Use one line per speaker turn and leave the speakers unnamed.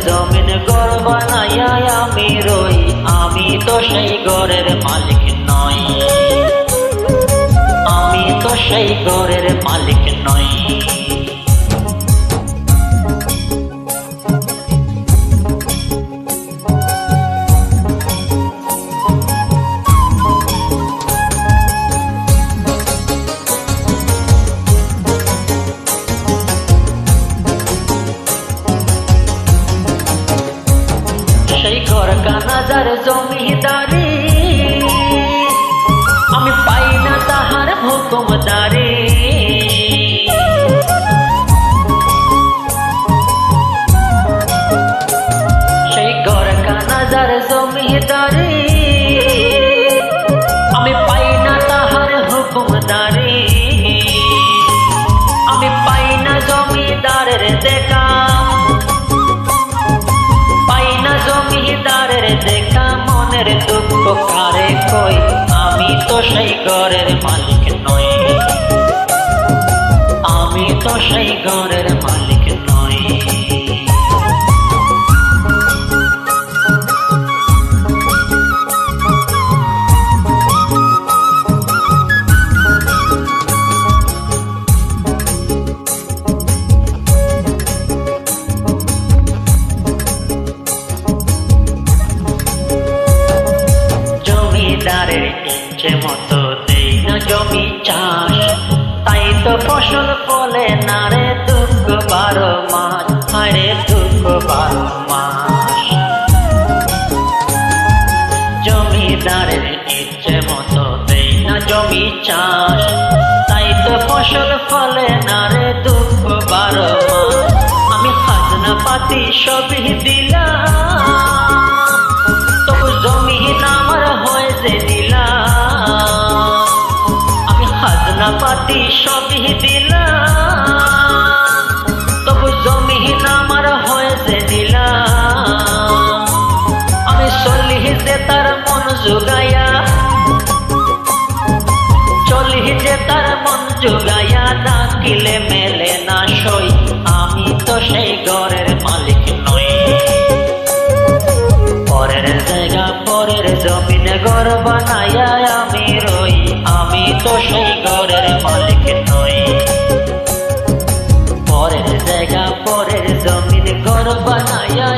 জমিন ঘর বানাইয়া আমি রই, আমি তো সেই ঘরের মালিক নই, আমি তো সেই ঘরের মালিক নই। সেই ঘর কানাজার জমিদারি, আমি পাই না তাহার হুকুমদারি। সেই ঘর কানাজার জমিদারি, আমি পাই না তাহার হুকুমদারি। আমি পাই না জমিদারের দেখা, জমিদারের দেখা মনের দুঃখ কারে কই, আমি তো সেই ঘরের মালিক নই, আমি তো সেই ঘরের মালিক নই। জমিদারের ইচ্ছে মতো দেই না জমি চাষ, তাই তো ফসল ফলে না রে দুঃখ 12 মাস, আরে দুঃখ 12 মাস। জমিদারের ইচ্ছে মতো দেই না জমি চাষ, তাই তো ফসল ফলে না রে দুঃখ 12 মাস। আমি খাজনা পাতি সবই দিলাম, তবু জমিন আমার হয়ে যে দিলাম। আমি খাজনা পাতি সবই দিলাম, তবু জমিন আমার হয়ে যে দিলাম। আমি চলি যে তার মন জোগাইয়া, চলি যে তার মন জোগাইয়া, ডাকিলে মেলে না সই, আমি তো সেই ঘরের মালিক নই। পরের জায়গা পরের জমিন ঘর বানাইয়া আমি রই, আমি তো সেই ঘরের মালিক নই। পরের জায়গা পরের জমিন ঘর বানাইয়া